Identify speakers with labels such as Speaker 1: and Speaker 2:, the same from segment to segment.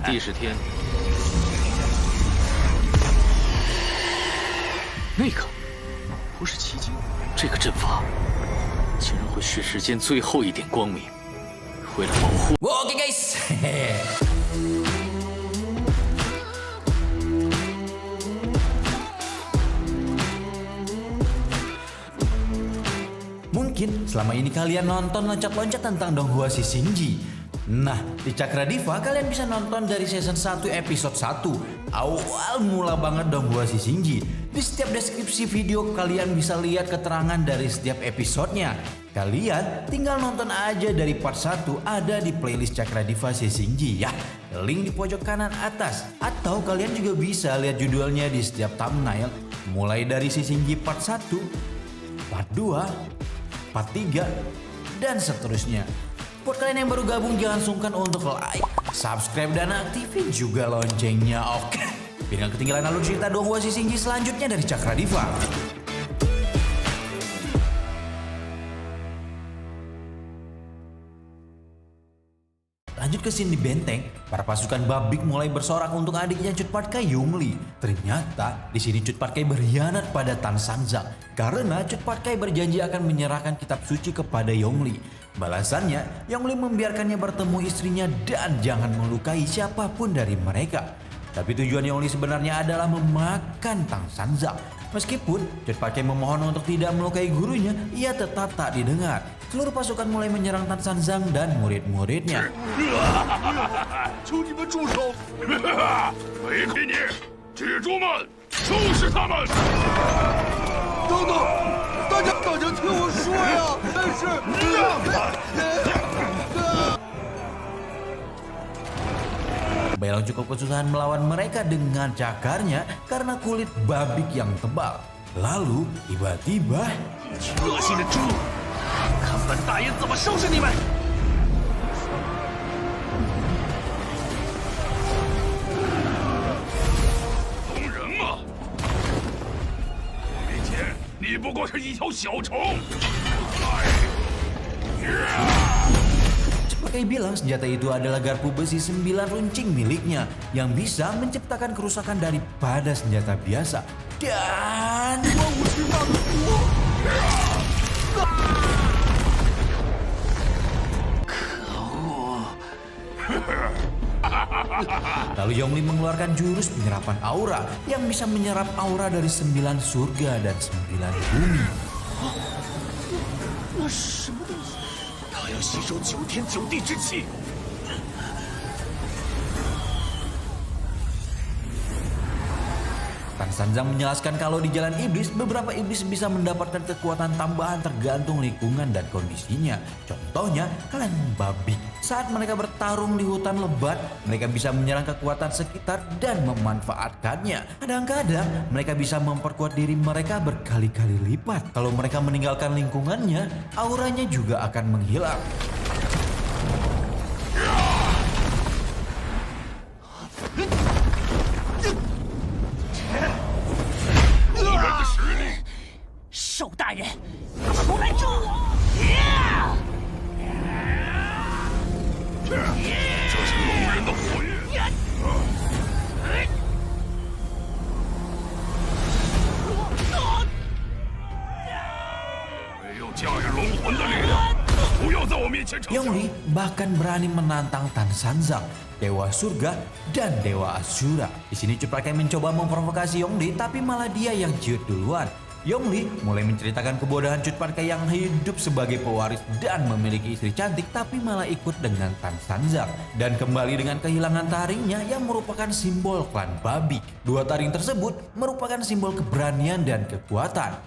Speaker 1: 第10天，那个不是奇迹，这个阵法竟然会使世间最后一点光明。为了保护
Speaker 2: ，Oke guys. Mungkin selama ini kalian nonton loncat-loncat tentang Donghua si Shinji. Nah, di Cakra Diva kalian bisa nonton dari season 1 episode 1. Awal mula banget Donghua si Shinji. Di setiap deskripsi video kalian bisa lihat keterangan dari setiap episodenya. Kalian tinggal nonton aja dari part 1 ada di playlist Cakra Diva si Shinji ya. Link di pojok kanan atas. Atau kalian juga bisa lihat judulnya di setiap thumbnail. Mulai dari si Shinji part 1, part 2, part 3, dan seterusnya. Buat kalian yang baru gabung jangan sungkan untuk like, subscribe, dan aktifin juga loncengnya, oke? Biar gak ketinggalan alur cerita Donghua si Shinji selanjutnya dari Cakra Diva. Lanjut ke scene di benteng, para pasukan Babik mulai bersorak untuk adiknya Cut Patkai Yongli. Ternyata di sini Cut Patkai berkhianat pada Tan Sanzang karena Cut Patkai berjanji akan menyerahkan kitab suci kepada Yongli. Balasannya, Yongli membiarkannya bertemu istrinya dan jangan melukai siapapun dari mereka. Tapi tujuan Yongli sebenarnya adalah memakan Tan Sanzang. Meskipun Cut Patkai memohon untuk tidak melukai gurunya, ia tetap tak didengar. Seluruh pasukan mulai menyerang Tan Sanzang dan murid-muridnya. Belong cukup kesusahan melawan mereka dengan cakarnya karena kulit Babik yang tebal. Lalu tiba-tiba
Speaker 1: 恶心的猪，看本大爷怎么收拾你们！懂人吗？我面前你不过是一条小虫。
Speaker 2: Patkai bilang senjata itu adalah garpu besi 9 runcing miliknya yang bisa menciptakan kerusakan daripada senjata biasa. Dan lalu Yongli mengeluarkan jurus penyerapan aura yang bisa menyerap aura dari 9 surga dan 9 bumi.
Speaker 1: 那是什么东西？他要吸收9天9地之气。
Speaker 2: Tan Sanzang menjelaskan kalau di jalan iblis, beberapa iblis bisa mendapatkan kekuatan tambahan tergantung lingkungan dan kondisinya. Contohnya, klan Babik. Saat mereka bertarung di hutan lebat, mereka bisa menyerang kekuatan sekitar dan memanfaatkannya. Kadang-kadang, mereka bisa memperkuat diri mereka berkali-kali lipat. Kalau mereka meninggalkan lingkungannya, auranya juga akan menghilang.
Speaker 1: 兽大人，出来救我！这是龙人的火焰。没有驾驭龙魂的力量，不要在我面前逞强。
Speaker 2: Yongli bahkan berani menantang Tan Sanzang, Dewa Surga dan Dewa Asura. Di sini Cut Patkai mencoba memprovokasi Yongli, tapi malah dia yang ciut duluan. Yongli mulai menceritakan kebodohan Cut Patkai yang hidup sebagai pewaris dan memiliki istri cantik tapi malah ikut dengan Tan Sanzang. Dan kembali dengan kehilangan taringnya yang merupakan simbol klan Babik. Dua taring tersebut merupakan simbol keberanian dan kekuatan.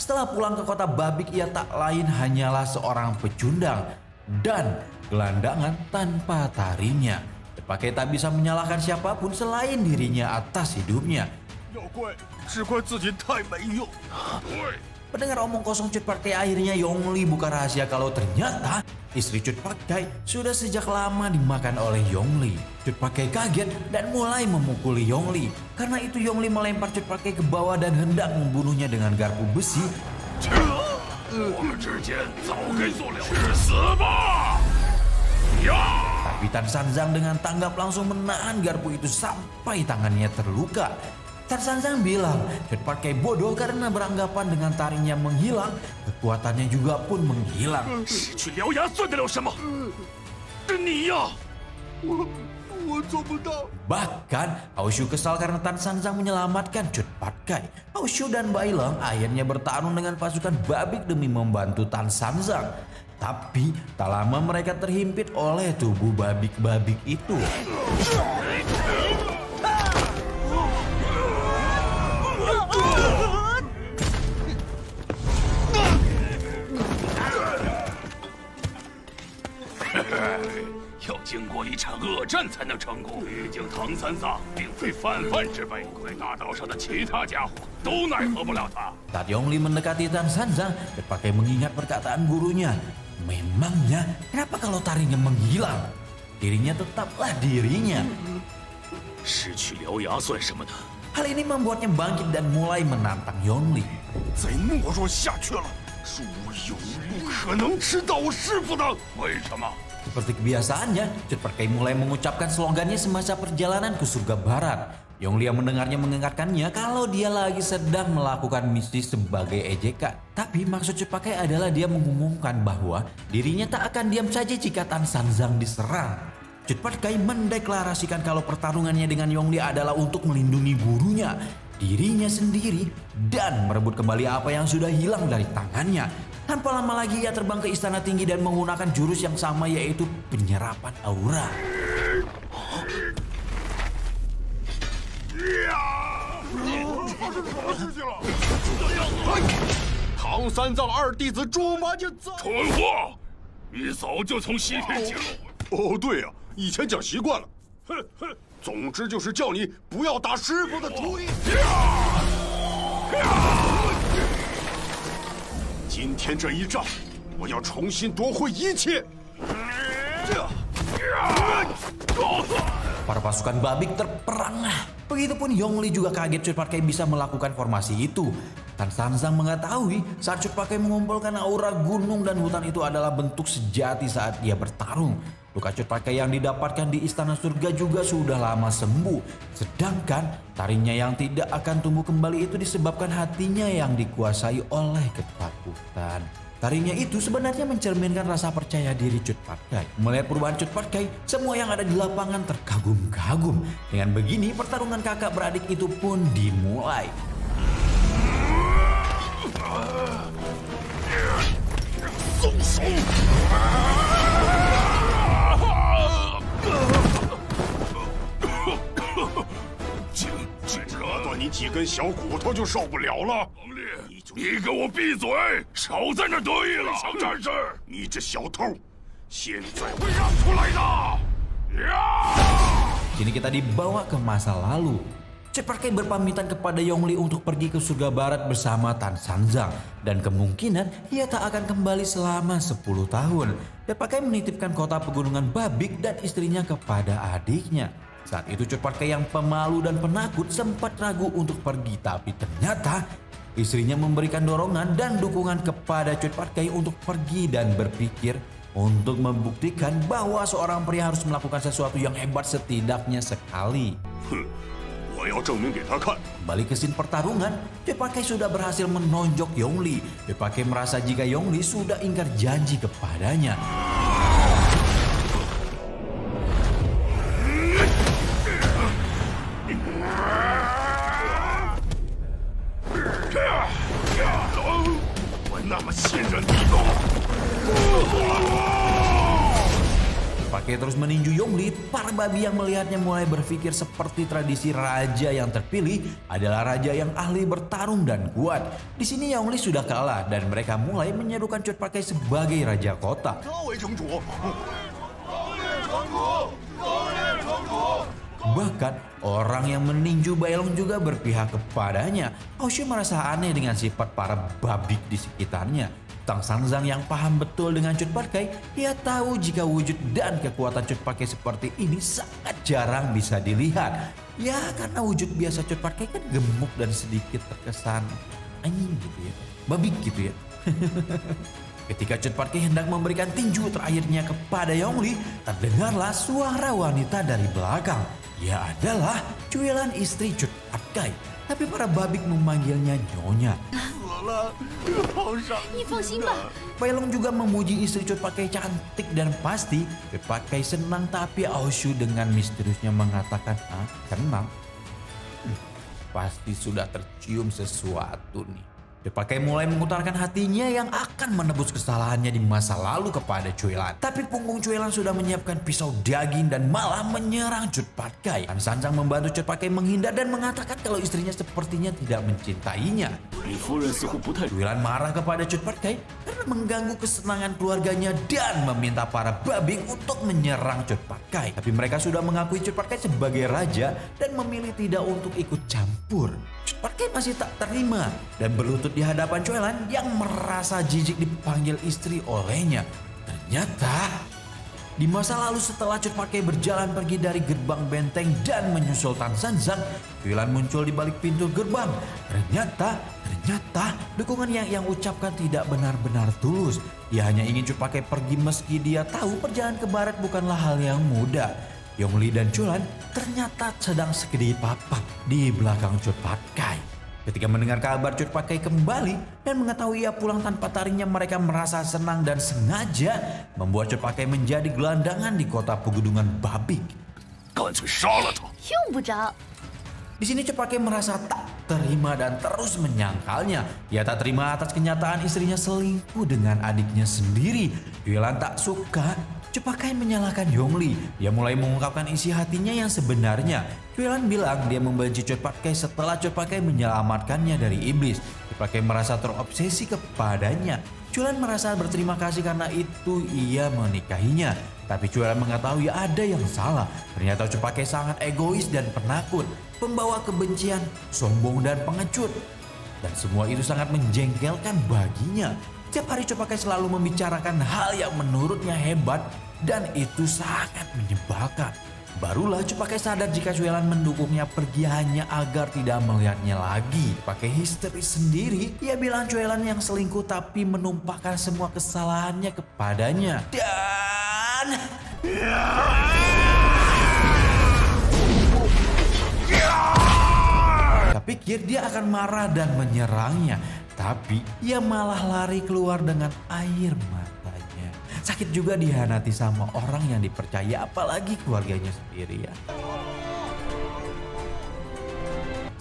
Speaker 2: Setelah pulang ke kota Babik, ia tak lain hanyalah seorang pecundang dan gelandangan tanpa taringnya. Patkai tak bisa menyalahkan siapapun selain dirinya atas hidupnya. Pendengar omong kosong Cut Patkai, akhirnya Yongli buka rahasia kalau ternyata istri Cut Patkai sudah sejak lama dimakan oleh Yongli. Cut Patkai kaget dan mulai memukuli Yongli. Karena itu Yongli melempar Cut Patkai ke bawah dan hendak membunuhnya dengan garpu besi.
Speaker 3: 我们之间早该做了，去死吧！呀！
Speaker 2: Tapi Tan Sanzang dengan tanggap langsung menahan garpu itu sampai tangannya terluka. Tan Sanzang bilang Cut Pat Kai bodoh karena beranggapan dengan taringnya menghilang, kekuatannya juga pun menghilang.
Speaker 3: 失去獠牙算得了什么？你呀，我做不到。
Speaker 2: Bahkan, Haoshu kesal karena Tan Sanzang menyelamatkan Cut Pat Kai. Haoshu dan Bai Leng akhirnya bertarung dengan pasukan Babik demi membantu Tan Sanzang. Tapi, tak lama mereka terhimpit oleh tubuh Babik-Babik itu.
Speaker 3: Hehehe 要经过一场恶战才能成功。毕竟唐三藏并非泛泛之辈，快大道上的其他家伙都奈何不了他。
Speaker 2: Saat Yongli mendekati Tan Sanzang, Cut Pat Kai mengingat perkataan gurunya. Memangnya, kenapa kalau taringnya menghilang? Dirinya tetaplah dirinya.
Speaker 3: 失去獠牙算什么呢？
Speaker 2: Hal ini membuatnya bangkit dan mulai menantang Yongli.
Speaker 3: 再懦弱下去了，恕我永不可能吃到我师傅的。为什么？
Speaker 2: Seperti kebiasaannya, Cut Pat Kai mulai mengucapkan slogannya semasa perjalanan ke surga barat. Yongli yang mendengarnya mengingatkannya kalau dia lagi sedang melakukan misi sebagai ejekan. Tapi maksud Cut Pat Kai adalah dia mengumumkan bahwa dirinya tak akan diam saja jika Tan Sanzang diserang. Cut Pat Kai mendeklarasikan kalau pertarungannya dengan Yongli adalah untuk melindungi gurunya, dirinya sendiri, dan merebut kembali apa yang sudah hilang dari tangannya. Tanpa lama lagi ia terbang ke istana tinggi dan menggunakan jurus yang sama yaitu penyerapan aura.
Speaker 4: 唐三藏二弟子猪八戒在。
Speaker 3: 蠢货！你早就从西天劫了我。
Speaker 4: 哦，对呀、以前讲习惯了。哼哼，总之就是叫你不要打师傅的主意。今天这一仗，我要重新夺回一切。
Speaker 2: Para pasukan Babik terperangah. Begitupun Yongli juga kaget Cut Pat Kai bisa melakukan formasi itu. Tan Sanzang mengetahui saat Cut Pat Kai mengumpulkan aura gunung dan hutan itu adalah bentuk sejati saat dia bertarung. Luka Cut Pat Kai yang didapatkan di Istana Surga juga sudah lama sembuh. Sedangkan taringnya yang tidak akan tumbuh kembali itu disebabkan hatinya yang dikuasai oleh ketakutan. Taringnya itu sebenarnya mencerminkan rasa percaya diri Cut Pat Kai. Melihat perubahan Cut Pat Kai, semua yang ada di lapangan terkagum-kagum. Dengan begini, pertarungan kakak beradik itu pun dimulai.
Speaker 4: 折断你几根小骨头就受不了了。
Speaker 3: 王烈，你给我闭嘴！少在那得意了！小战士，
Speaker 4: 你这小偷，现在
Speaker 3: 会让出来的！呀！
Speaker 2: Kini kita dibawa ke masa lalu. Cut Pat Kai berpamitan kepada Yongli untuk pergi ke surga barat bersama Tan Sanzang. Dan kemungkinan ia tak akan kembali selama 10 tahun. Cut Pat Kai menitipkan kota pegunungan Babik dan istrinya kepada adiknya. Saat itu Cut Pat Kai yang pemalu dan penakut sempat ragu untuk pergi. Tapi ternyata istrinya memberikan dorongan dan dukungan kepada Cut Pat Kai untuk pergi dan berpikir untuk membuktikan bahwa seorang pria harus melakukan sesuatu yang hebat setidaknya sekali.
Speaker 4: 哼，我要证明给他看。
Speaker 2: Kembali ke scene pertarungan, Cut Pat Kai sudah berhasil menonjok Yongli. Cut Pat Kai merasa jika Yongli sudah ingkar janji kepadanya. Pakai terus meninju Yongli, para babi yang melihatnya mulai berpikir seperti tradisi raja yang terpilih adalah raja yang ahli bertarung dan kuat. Di sini Yongli sudah kalah dan mereka mulai menyerukan Cut Pat Kai sebagai raja kota. Bahkan orang yang meninju Bai Leng juga berpihak kepadanya. Haoshu merasa aneh dengan sifat para babik di sekitarnya. Tan Sanzang yang paham betul dengan Cut Pat Kai, dia tahu jika wujud dan kekuatan Cut Pat Kai seperti ini sangat jarang bisa dilihat. Ya karena wujud biasa Cut Pat Kai kan gemuk dan sedikit terkesan anjing gitu ya, babik gitu ya. Ketika Cut Pat Kai hendak memberikan tinju terakhirnya kepada Yongli, terdengarlah suara wanita dari belakang. Ia adalah Cuelan, istri Cut Pat Kai. Tapi para babik memanggilnya Nyonya.
Speaker 5: 你放心吧。
Speaker 2: Bailong juga memuji istri Cut Pat Kai cantik dan pasti. Cut Pat Kai senang, tapi Aoshu dengan misteriusnya mengatakan, senang? Pasti sudah tercium sesuatu nih. Cut Pat Kai mulai mengutarakan hatinya yang akan menebus kesalahannya di masa lalu kepada Cuelan. Tapi punggung Cuelan sudah menyiapkan pisau daging dan malah menyerang Cut Pat Kai. Tan Sanjang membantu Cut Pat Kai menghindar dan mengatakan kalau istrinya sepertinya tidak mencintainya.
Speaker 1: 李夫人似乎不太
Speaker 2: Cuelan marah kepada Cut Pat Kai karena mengganggu kesenangan keluarganya dan meminta para babing untuk menyerang Cut Pat Kai. Tapi mereka sudah mengakui Cut Pat Kai sebagai raja dan memilih tidak untuk ikut campur. Cut Pat Kai masih tak terima dan berlutut di hadapan Cuelan yang merasa jijik dipanggil istri olehnya. Ternyata di masa lalu setelah Cut Pat Kai berjalan pergi dari gerbang benteng dan menyusul Tan Sanjang, Cuelan muncul di balik pintu gerbang. Ternyata dukungan yang ucapkan tidak benar-benar tulus. Ia hanya ingin Cut Pat Kai pergi meski dia tahu perjalanan ke barat bukanlah hal yang mudah. Yongli dan Cuelan ternyata sedang sekedip papak di belakang Cut Pat Kai. Ketika mendengar kabar Cut Pat Kai kembali dan mengetahui ia pulang tanpa taringnya, mereka merasa senang dan sengaja membuat Cut Pat Kai menjadi gelandangan di kota pegunungan babik.
Speaker 3: 干脆杀了他！
Speaker 5: 用不着。
Speaker 2: Di sini Cut Pat Kai merasa tak terima dan terus menyangkalnya. Ia tak terima atas kenyataan istrinya selingkuh dengan adiknya sendiri. Cuelan tak suka Cut Pat Kai menyalahkan Yongli. Dia mulai mengungkapkan isi hatinya yang sebenarnya. Cuelan bilang dia membenci Cut Pat Kai setelah Cut Pat Kai menyelamatkannya dari iblis. Cut Pat Kai merasa terobsesi kepadanya. Cuelan merasa berterima kasih karena itu ia menikahinya. Tapi Cuelan mengetahui ada yang salah. Ternyata Cut Pat Kai sangat egois dan penakut, pembawa kebencian, sombong dan pengecut. Dan semua itu sangat menjengkelkan baginya. Setiap hari Cut Pat Kai selalu membicarakan hal yang menurutnya hebat dan itu sangat menyebalkan. Barulah Cut Pat Kai sadar jika Cuelan mendukungnya pergi hanya agar tidak melihatnya lagi. Pakai histeris sendiri, ia bilang Cuelan yang selingkuh tapi menumpahkan semua kesalahannya kepadanya. Dan tak pikir dia akan marah dan menyerangnya. Tapi ia malah lari keluar dengan air matanya. Sakit juga dihianati sama orang yang dipercaya, apalagi keluarganya sendiri ya.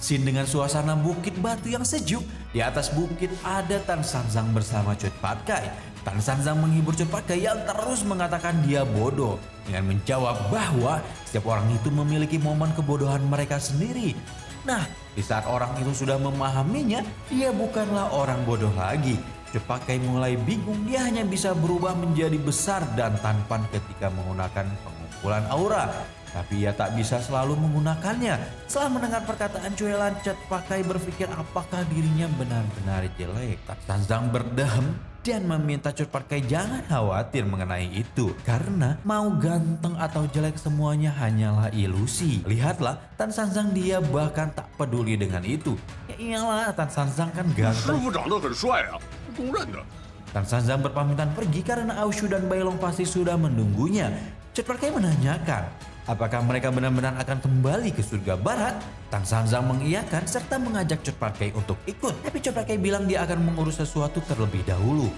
Speaker 2: Scene dengan suasana bukit batu yang sejuk. Di atas bukit ada Tan Sanjang bersama Cut Pat Kai. Tan Sanjang menghibur Cut Pat Kai yang terus mengatakan dia bodoh dengan menjawab bahwa setiap orang itu memiliki momen kebodohan mereka sendiri. Nah, di saat orang itu sudah memahaminya, dia bukanlah orang bodoh lagi. Cut Pat Kai mulai bingung, dia hanya bisa berubah menjadi besar dan tampan ketika menggunakan pengumpulan aura. Tapi ia tak bisa selalu menggunakannya. Setelah mendengar perkataan Cuelan, Cut Pat Kai berpikir apakah dirinya benar-benar jelek. Tan Sanjang berdehem dan meminta Cut Pat Kai jangan khawatir mengenai itu. Karena mau ganteng atau jelek semuanya hanyalah ilusi. Lihatlah, Tan Sanjang dia bahkan tak peduli dengan itu. Ya iyalah, Tan Sanjang kan
Speaker 4: 师
Speaker 2: ganteng.
Speaker 4: 傅长得很帅啊，公认的。
Speaker 2: Tan Sanjang berpamitan pergi karena Aoshu dan Bailong pasti sudah menunggunya. Cut Pat Kai menanyakan, apakah mereka benar-benar akan kembali ke surga barat? Tan Sanjang mengiyakan serta mengajak Cut Pat Kai untuk ikut. Tapi Cut Pat Kai bilang dia akan mengurus sesuatu terlebih dahulu.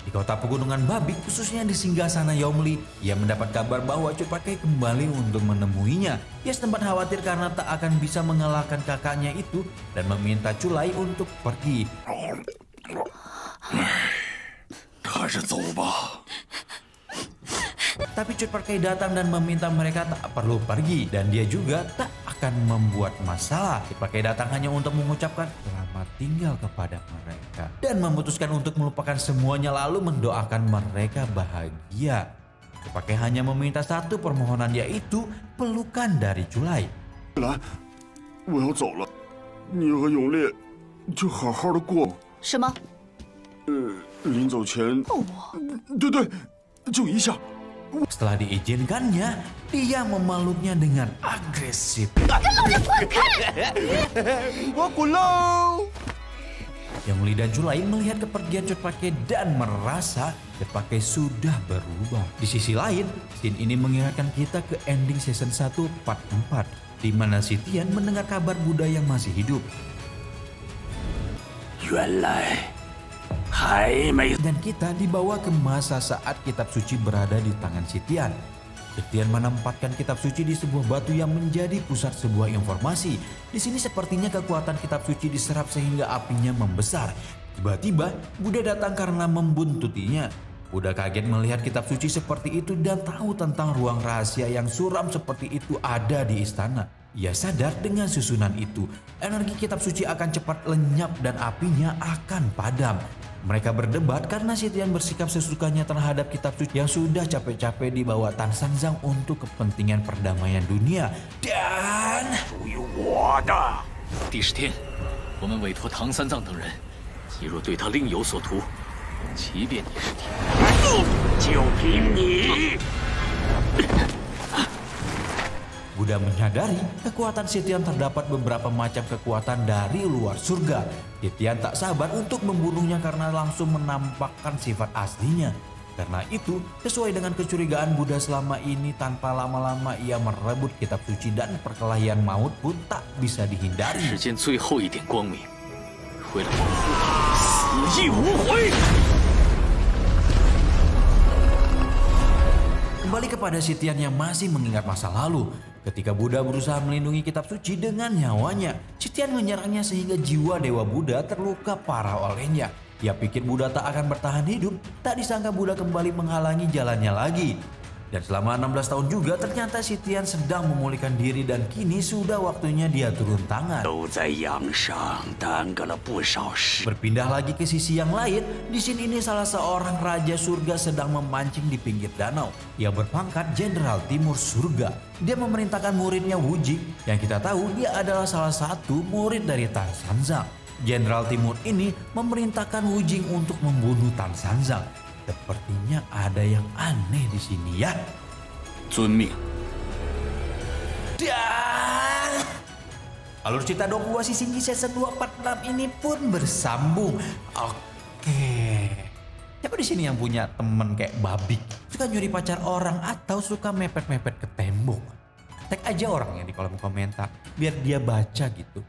Speaker 2: Di kota pegunungan babik, khususnya di singgasana Yongli, ia mendapat kabar bahwa Cut Pat Kai kembali untuk menemuinya. Ia sempat khawatir karena tak akan bisa mengalahkan kakaknya itu dan meminta Culai untuk pergi.
Speaker 3: 还是走吧。
Speaker 2: Tapi Cut Pat Kai datang dan meminta mereka tak perlu pergi dan dia juga tak akan membuat masalah. Cut Pat Kai datang hanya untuk mengucapkan selamat tinggal kepada mereka dan memutuskan untuk melupakan semuanya lalu mendoakan mereka bahagia. Cut Pat Kai hanya meminta satu permohonan, yaitu pelukan dari Culai.
Speaker 4: 来，我要走了，你和永烈就好好的过。
Speaker 5: 什么？
Speaker 4: 临走前，
Speaker 5: 我
Speaker 4: 对对，就一下。
Speaker 2: Setelah diizinkannya, dia memeluknya dengan agresif.
Speaker 4: 我滚喽！
Speaker 2: Yang Li dan Chulain melihat kepergian Chotpake dan merasa Chotpake sudah berubah. Di sisi lain, scene ini mengingatkan kita ke ending season 1 part 4 di mana si Tian mendengar kabar Buddha yang masih hidup.
Speaker 3: 原来还没
Speaker 2: Dan kita dibawa ke masa saat kitab suci berada di tangan si Tian. Si Tian menempatkan kitab suci di sebuah batu yang menjadi pusat sebuah informasi. Di sini sepertinya kekuatan kitab suci diserap sehingga apinya membesar. Tiba-tiba Buddha datang karena membuntutinya. Buddha kaget melihat kitab suci seperti itu dan tahu tentang ruang rahasia yang suram seperti itu ada di istana. Ia sadar dengan susunan itu, energi kitab suci akan cepat lenyap dan apinya akan padam. Mereka berdebat karena si Tian bersikap sesukanya terhadap kitab suci yang sudah capek-capek dibawa Tan Sanzang untuk kepentingan perdamaian dunia. Dan
Speaker 3: 属于我的。
Speaker 1: 第10天，我们委托唐三藏等人，你若对他另有所图，即便你是天，
Speaker 3: 就凭你！
Speaker 2: Buddha menyadari kekuatan si Tian terdapat beberapa macam kekuatan dari luar surga. Si Tian tak sabar untuk membunuhnya karena langsung menampakkan sifat aslinya. Karena itu, sesuai dengan kecurigaan Buddha selama ini, tanpa lama-lama ia merebut kitab suci dan perkelahian maut pun tak bisa
Speaker 1: 世
Speaker 2: dihindari.
Speaker 1: 间最后一点光明，为了保护他，
Speaker 3: 死亦无悔。
Speaker 2: Kembali kepada si Tian yang masih mengingat masa lalu. Ketika Buddha berusaha melindungi kitab suci dengan nyawanya, si Tian menyerangnya sehingga jiwa Dewa Buddha terluka parah olehnya. Ia pikir Buddha tak akan bertahan hidup, tak disangka Buddha kembali menghalangi jalannya lagi. Dan selama 16 tahun juga ternyata si Tian sedang memulihkan diri dan kini sudah waktunya dia turun tangan.
Speaker 3: 都在阳上耽搁了不少时。
Speaker 2: Berpindah lagi ke sisi yang lain, di sini ini salah seorang raja surga sedang memancing di pinggir danau. Ia berpangkat Jenderal Timur Surga. Dia memerintahkan muridnya Wujing, yang kita tahu dia adalah salah satu murid dari Tan Sanzang. Jenderal Timur ini memerintahkan Wujing untuk membunuh Tan Sanzang. Sepertinya ada yang aneh di sini ya.
Speaker 3: 遵命。
Speaker 2: Dan alur cerita Dong Hua Sisinggi season 2 part 6 ini pun bersambung. Oke. Siapa di sini yang punya temen kayak babi? Suka nyuri pacar orang atau suka mepet-mepet ke tembok? Tag aja orangnya di kolom komentar biar dia baca gitu.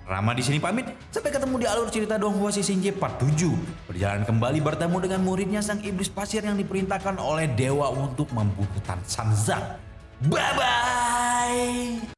Speaker 2: Rama di sini pamit. Sampai ketemu di alur cerita Dong Hua Sisinggi part 7. Berjalan kembali bertemu dengan muridnya sang iblis pasir yang diperintahkan oleh dewa untuk membunuh Tan Sanzang. Bye bye.